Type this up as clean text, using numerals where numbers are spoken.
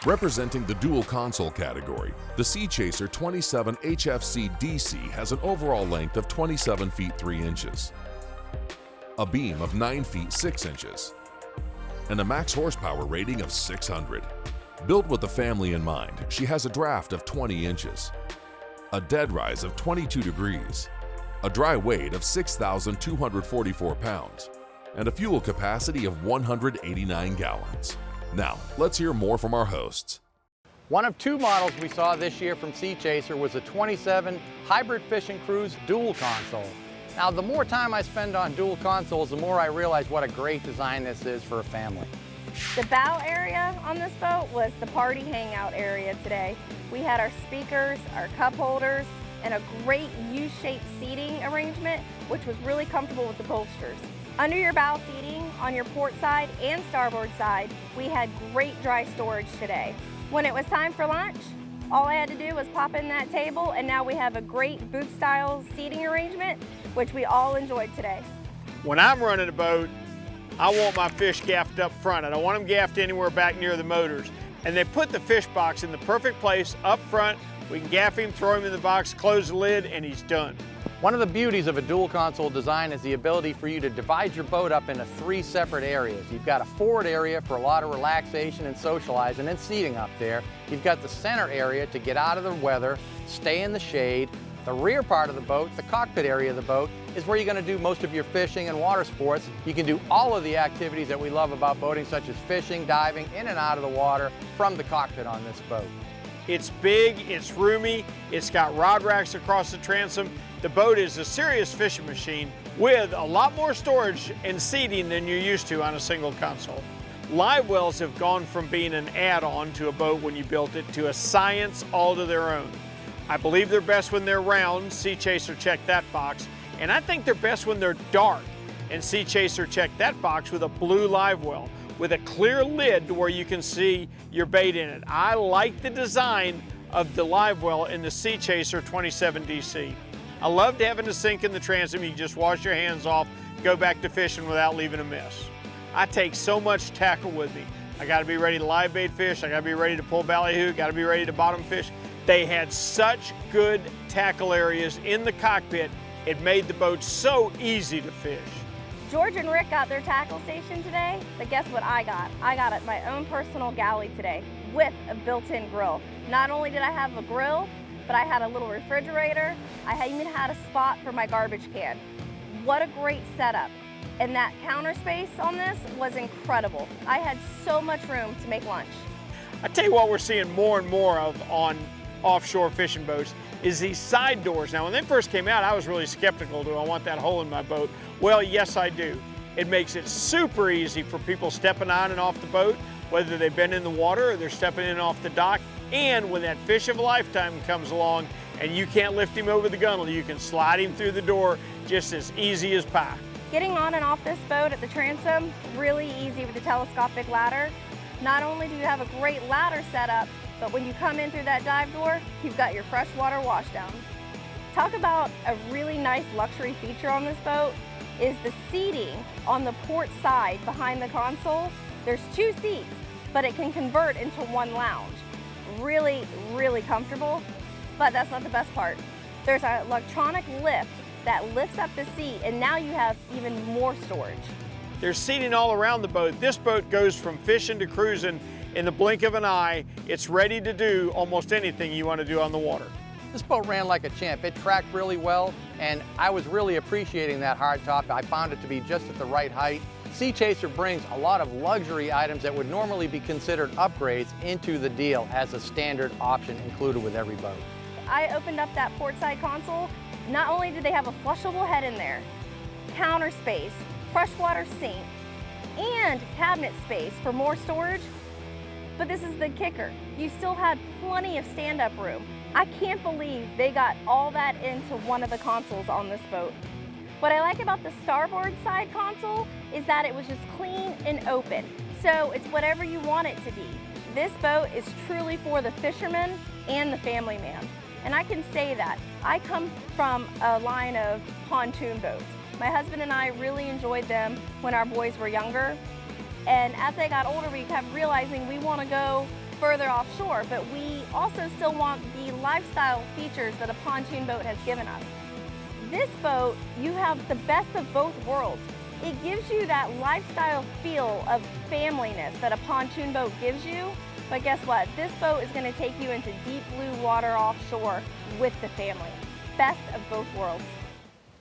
Representing the dual console category, the Sea Chaser 27 HFC DC has an overall length of 27 feet 3 inches, a beam of 9 feet 6 inches, and a max horsepower rating of 600. Built with the family in mind, she has a draft of 20 inches, a dead rise of 22 degrees, a dry weight of 6,244 pounds, and a fuel capacity of 189 gallons. Now, let's hear more from our hosts. One of two models we saw this year from Sea Chaser was the 27 Hybrid Fishing Cruise Dual Console. Now, the more time I spend on dual consoles, the more I realize what a great design this is for a family. The bow area on this boat was the party hangout area today. We had our speakers, our cup holders, and a great U-shaped seating arrangement, which was really comfortable with the bolsters. Under your bow seating, on your port side and starboard side, we had great dry storage today. When it was time for lunch, all I had to do was pop in that table, and now we have a great booth-style seating arrangement, which we all enjoyed today. When I'm running a boat, I want my fish gaffed up front. I don't want them gaffed anywhere back near the motors. And they put the fish box in the perfect place up front. We can gaff him, throw him in the box, close the lid, and he's done. One of the beauties of a dual console design is the ability for you to divide your boat up into 3 separate areas. You've got a forward area for a lot of relaxation and socializing and seating up there. You've got the center area to get out of the weather, stay in the shade. The rear part of the boat, the cockpit area of the boat, is where you're going to do most of your fishing and water sports. You can do all of the activities that we love about boating, such as fishing, diving, in and out of the water from the cockpit on this boat. It's big, it's roomy, it's got rod racks across the transom. The boat is a serious fishing machine with a lot more storage and seating than you're used to on a single console. Live wells have gone from being an add-on to a boat when you built it to a science all to their own. I believe they're best when they're round. Sea Chaser checked that box. And I think they're best when they're dark. And Sea Chaser checked that box with a blue live well with a clear lid to where you can see your bait in it. I like the design of the live well in the Sea Chaser 27 DC. I loved having the sink in the transom. You can just wash your hands off, go back to fishing without leaving a mess. I take so much tackle with me. I gotta be ready to live bait fish. I gotta be ready to pull ballyhoo, gotta be ready to bottom fish. They had such good tackle areas in the cockpit, it made the boat so easy to fish. George and Rick got their tackle station today, but guess what I got? I got my own personal galley today with a built-in grill. Not only did I have a grill, but I had a little refrigerator. I even had a spot for my garbage can. What a great setup. And that counter space on this was incredible. I had so much room to make lunch. I tell you what we're seeing more and more of on offshore fishing boats is these side doors. Now, when they first came out, I was really skeptical. Do I want that hole in my boat? Well, yes, I do. It makes it super easy for people stepping on and off the boat, whether they've been in the water or they're stepping in and off the dock. And when that fish of a lifetime comes along and you can't lift him over the gunnel, you can slide him through the door just as easy as pie. Getting on and off this boat at the transom, really easy with the telescopic ladder. Not only do you have a great ladder setup, but when you come in through that dive door, you've got your freshwater washdown. Talk about a really nice luxury feature on this boat is the seating on the port side behind the console. There's 2 seats, but it can convert into 1 lounge. Really, really comfortable, but that's not the best part. There's an electronic lift that lifts up the seat, and now you have even more storage. There's seating all around the boat. This boat goes from fishing to cruising in the blink of an eye. It's ready to do almost anything you want to do on the water. This boat ran like a champ. It tracked really well, and I was really appreciating that hardtop. I found it to be just at the right height. Sea Chaser brings a lot of luxury items that would normally be considered upgrades into the deal as a standard option included with every boat. I opened up that port side console. Not only did they have a flushable head in there, counter space, freshwater sink, and cabinet space for more storage, but this is the kicker. You still had plenty of stand-up room. I can't believe they got all that into one of the consoles on this boat. What I like about the starboard side console is that it was just clean and open. So it's whatever you want it to be. This boat is truly for the fisherman and the family man. And I can say that. I come from a line of pontoon boats. My husband and I really enjoyed them when our boys were younger. And as they got older, we kept realizing we want to go further offshore, but we also still want the lifestyle features that a pontoon boat has given us. This boat, you have the best of both worlds. It gives you that lifestyle feel of familyness that a pontoon boat gives you, but guess what? This boat is going to take you into deep blue water offshore with the family. Best of both worlds.